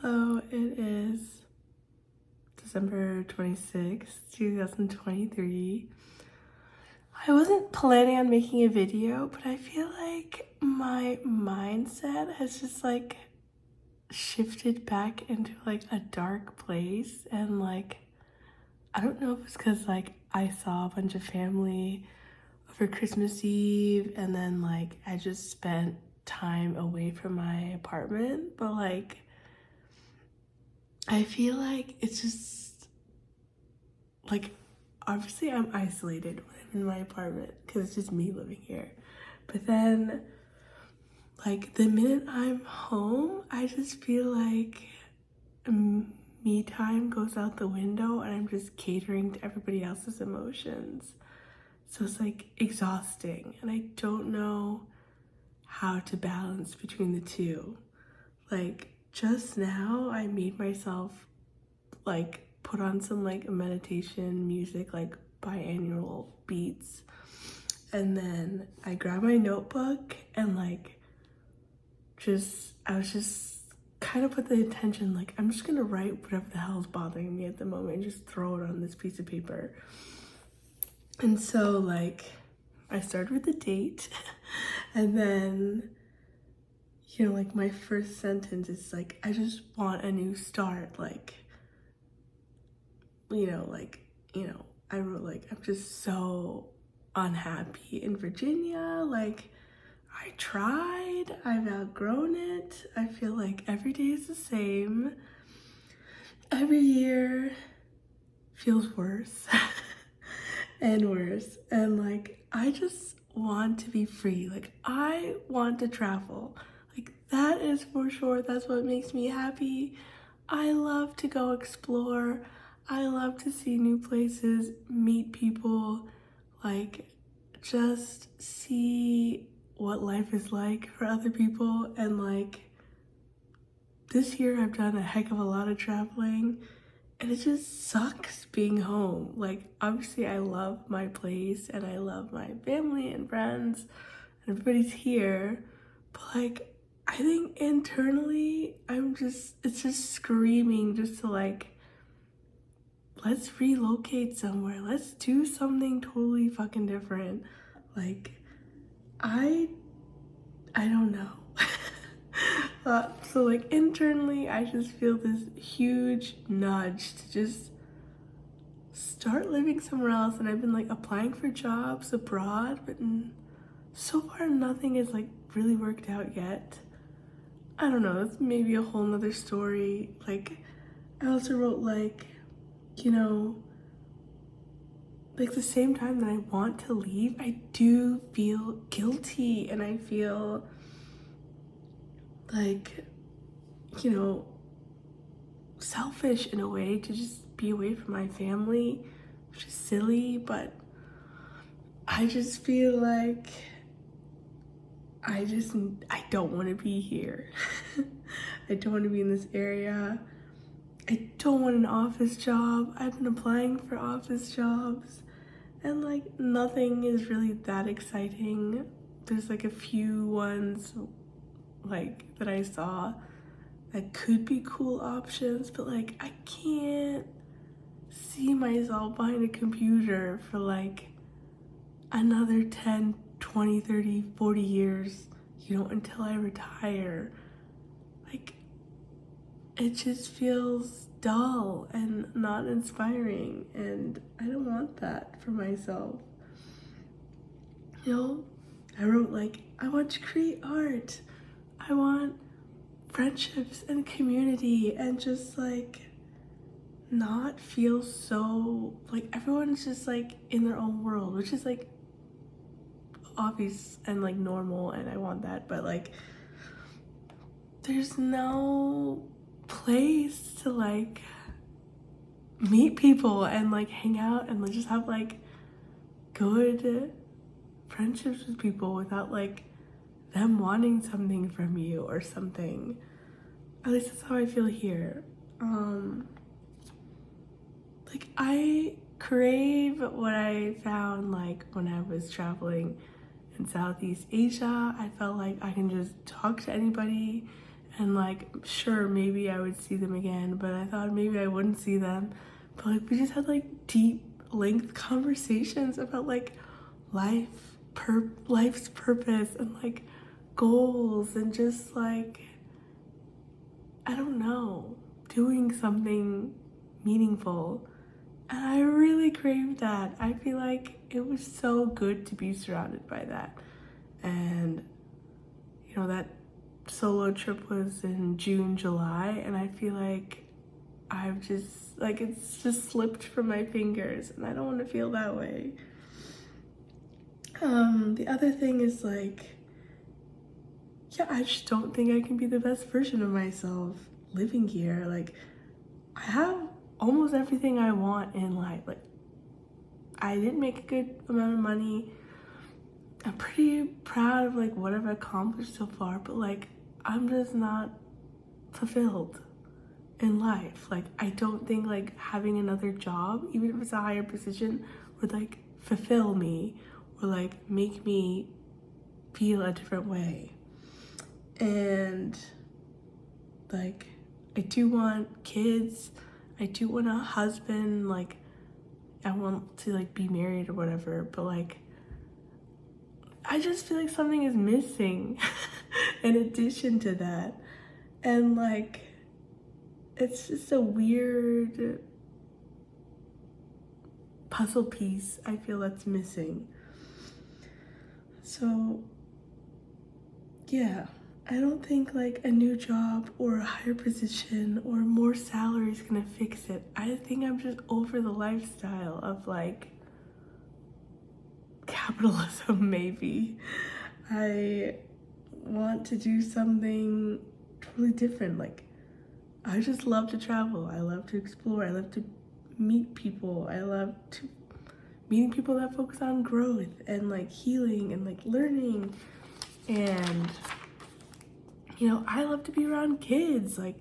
Hello, it is December 26th, 2023. I wasn't planning on making a video, but I feel like my mindset has just shifted back into a dark place, and I don't know if it's because I saw a bunch of family over Christmas Eve, and then I just spent time away from my apartment, but I feel like it's just obviously I'm isolated when I'm in my apartment because it's just me living here. But then the minute I'm home, I just feel like me time goes out the window and I'm just catering to everybody else's emotions. So it's exhausting, and I don't know how to balance between the two. Just now I made myself put on some meditation music, binaural beats, and then I grabbed my notebook and I was just kind of with the intention I'm just gonna write whatever the hell is bothering me at the moment and just throw it on this piece of paper. And so I started with the date and then my first sentence is I just want a new start. I wrote I'm just so unhappy in Virginia. I tried, I've outgrown it. I feel every day is the same. Every year feels worse and worse. And I just want to be free. I want to travel. That is for sure. That's what makes me happy. I love to go explore. I love to see new places, meet people, just see what life is like for other people. And this year I've done a heck of a lot of traveling, and it just sucks being home. Obviously I love my place and I love my family and friends and everybody's here, but I think internally it's just screaming just to let's relocate somewhere. Let's do something totally fucking different. I don't know. So internally I just feel this huge nudge to just start living somewhere else, and I've been applying for jobs abroad, but so far nothing has really worked out yet. I don't know, it's maybe a whole nother story. I also wrote the same time that I want to leave, I do feel guilty, and I feel selfish in a way to just be away from my family, which is silly, but I just feel I don't want to be here. I don't want to be in this area. I don't want an office job. I've been applying for office jobs, and nothing is really that exciting. There's a few ones that I saw that could be cool options, but I can't see myself behind a computer for another 10, 20, 30, 40 years, until I retire. It just feels dull and not inspiring, and I don't want that for myself. I wrote I want to create art. I want friendships and community, and just not feel so everyone's just in their own world, which is obvious and normal, and I want that, but there's no place to meet people and hang out and just have good friendships with people without them wanting something from you or something. At least that's how I feel here. I crave what I found when I was traveling in Southeast Asia. I felt I can just talk to anybody And like, sure, maybe I would see them again, but I thought maybe I wouldn't see them. But like, we just had like deep, length conversations about like life's purpose and like goals and just like, I don't know, doing something meaningful. And I really craved that. I feel like it was so good to be surrounded by that. And, you know, that solo trip was in June, July, and I feel like I've just, like, it's just slipped from my fingers, and I don't want to feel that way. The other thing is, like, yeah, I just don't think I can be the best version of myself living here. Like, I have almost everything I want in life. Like, I didn't make a good amount of money. I'm pretty proud of like what I've accomplished so far, but like I'm just not fulfilled in life. Like I don't think like having another job, even if it's a higher position, would like fulfill me or like make me feel a different way. And like I do want kids, I do want a husband, like I want to like be married or whatever, but like I just feel like something is missing in addition to that. And like, it's just a weird puzzle piece I feel that's missing. So, yeah, I don't think like a new job or a higher position or more salary is gonna fix it. I think I'm just over the lifestyle of like capitalism, maybe. I want to do something totally different. Like, I just love to travel. I love to explore. I love to meet people. I love to meeting people that focus on growth and like healing and like learning. And, you know, I love to be around kids. Like,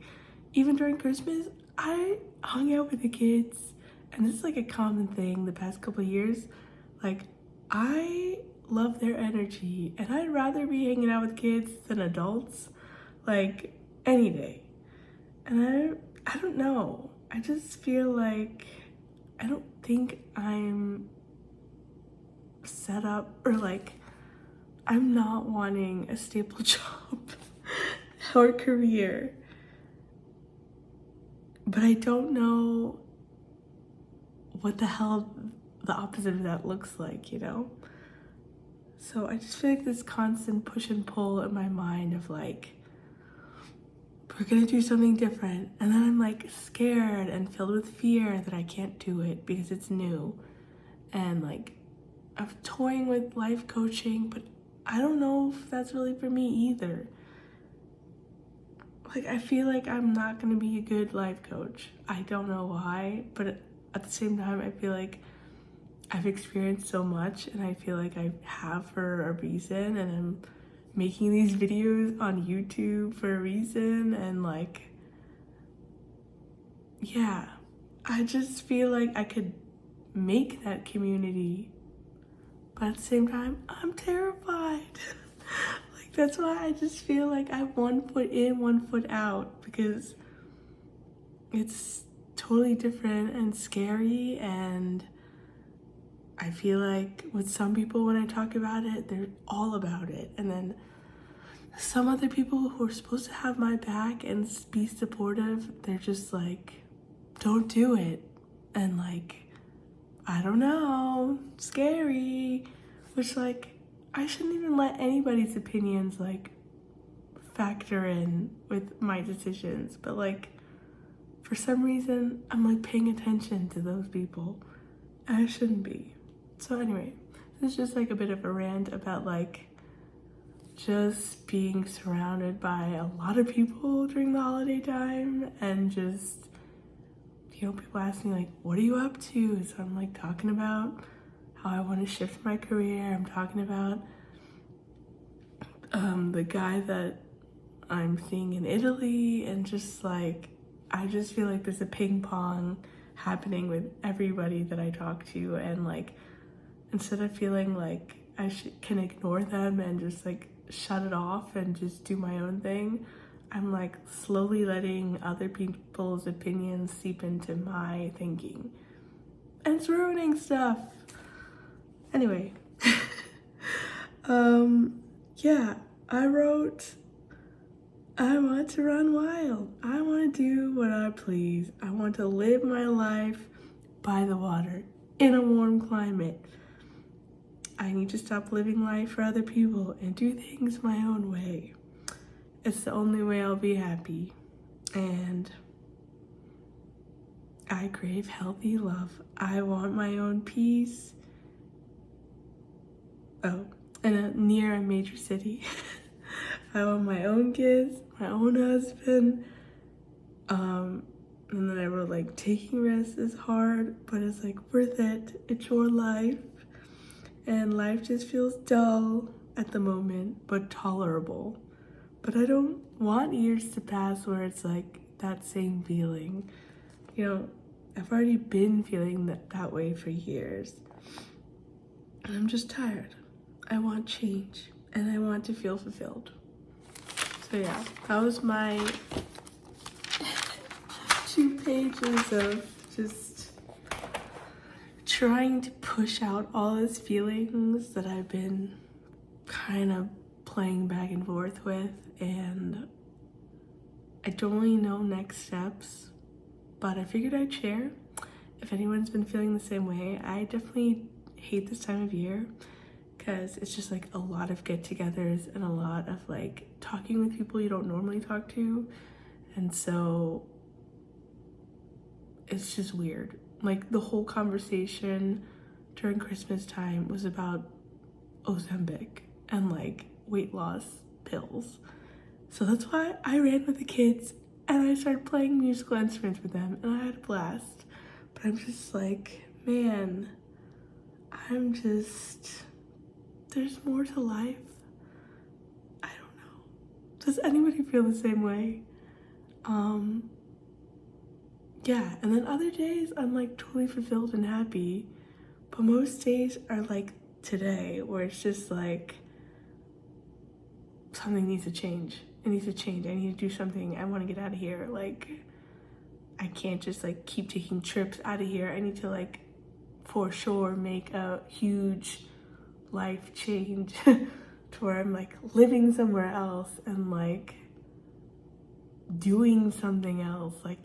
even during Christmas, I hung out with the kids. And this is like a common thing the past couple of years. Like, I love their energy, and I'd rather be hanging out with kids than adults, like any day. And I don't know. I just feel like I don't think I'm set up, or like I'm not wanting a stable job or career. But I don't know what the hell the opposite of that looks like, you know? So I just feel like this constant push and pull in my mind of like, we're gonna do something different. And then I'm like scared and filled with fear that I can't do it because it's new. And like, I'm toying with life coaching, but I don't know if that's really for me either. Like, I feel like I'm not gonna be a good life coach. I don't know why, but at the same time, I feel like I've experienced so much and I feel like I have for a reason, and I'm making these videos on YouTube for a reason, and like, yeah, I just feel like I could make that community, but at the same time, I'm terrified. Like, that's why I just feel like I'm 1 foot in, 1 foot out, because it's totally different and scary. And I feel like with some people, when I talk about it, they're all about it. And then some other people who are supposed to have my back and be supportive, they're just like, don't do it. And like, I don't know, scary. Which like, I shouldn't even let anybody's opinions like factor in with my decisions. But like, for some reason, I'm like paying attention to those people. And I shouldn't be. So anyway, this is just like a bit of a rant about like just being surrounded by a lot of people during the holiday time, and just, you know, people ask me like, what are you up to? So I'm like talking about how I want to shift my career. I'm talking about the guy that I'm seeing in Italy, and just like, I just feel like there's a ping pong happening with everybody that I talk to, and like, instead of feeling like I can ignore them and just like shut it off and just do my own thing, I'm like slowly letting other people's opinions seep into my thinking. And it's ruining stuff. Anyway. Yeah, I wrote, I want to run wild. I want to do what I please. I want to live my life by the water in a warm climate. I need to stop living life for other people and do things my own way. It's the only way I'll be happy. And I crave healthy love. I want my own peace. Oh, near a major city. I want my own kids, my own husband. And then I wrote like, taking risks is hard, but it's like worth it. It's your life. And life just feels dull at the moment, but tolerable. But I don't want years to pass where it's like that same feeling. You know, I've already been feeling that way for years. And I'm just tired. I want change and I want to feel fulfilled. So yeah, that was my 2 pages of just trying to push out all these feelings that I've been kind of playing back and forth with, and I don't really know next steps, but I figured I'd share. If anyone's been feeling the same way, I definitely hate this time of year because it's just like a lot of get-togethers and a lot of like talking with people you don't normally talk to, and so it's just weird. Like the whole conversation during Christmas time was about Ozempic and like weight loss pills. So that's why I ran with the kids and I started playing musical instruments with them and I had a blast. But I'm just like, man, there's more to life. I don't know. Does anybody feel the same way? Yeah, and then other days I'm like totally fulfilled and happy. But most days are like today, where it's just like something needs to change. It needs to change. I need to do something. I want to get out of here. Like, I can't just like keep taking trips out of here. I need to like for sure make a huge life change to where I'm like living somewhere else and like doing something else. Like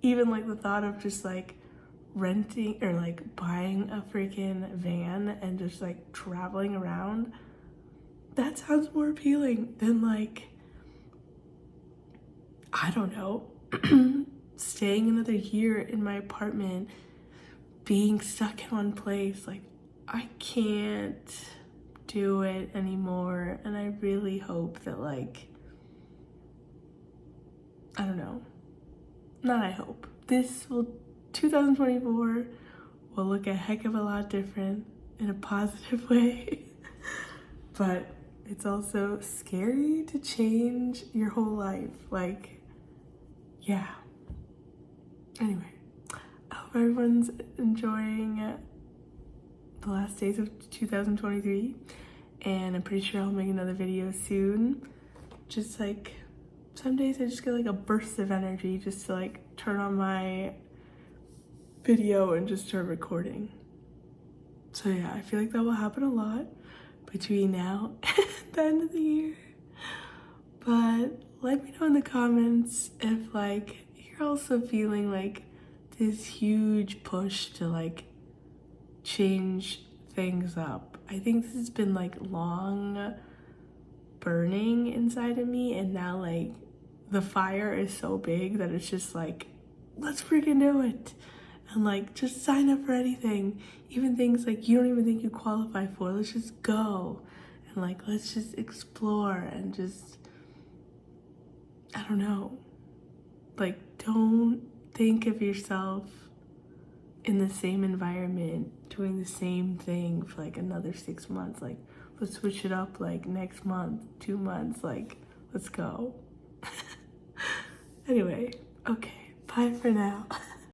even like the thought of just like renting or like buying a freaking van and just like traveling around, that sounds more appealing than like, I don't know, staying another year in my apartment, being stuck in one place. Like, I can't do it anymore. And I really hope that like, I don't know, not I hope, 2024 will look a heck of a lot different in a positive way. But it's also scary to change your whole life. Like, yeah. Anyway, I hope everyone's enjoying the last days of 2023. And I'm pretty sure I'll make another video soon. Just like, some days I just get like a burst of energy just to like turn on my video and just start recording. So yeah, I feel like that will happen a lot between now and the end of the year. But let me know in the comments if like you're also feeling like this huge push to like change things up. I think this has been like long burning inside of me, and now like the fire is so big that it's just like, let's freaking do it. And like, just sign up for anything, even things like you don't even think you qualify for. Let's just go and like, let's just explore and just, I don't know, like, don't think of yourself in the same environment doing the same thing for like another 6 months. Like, let's switch it up like next month, 2 months, like, let's go. Anyway, okay, bye for now.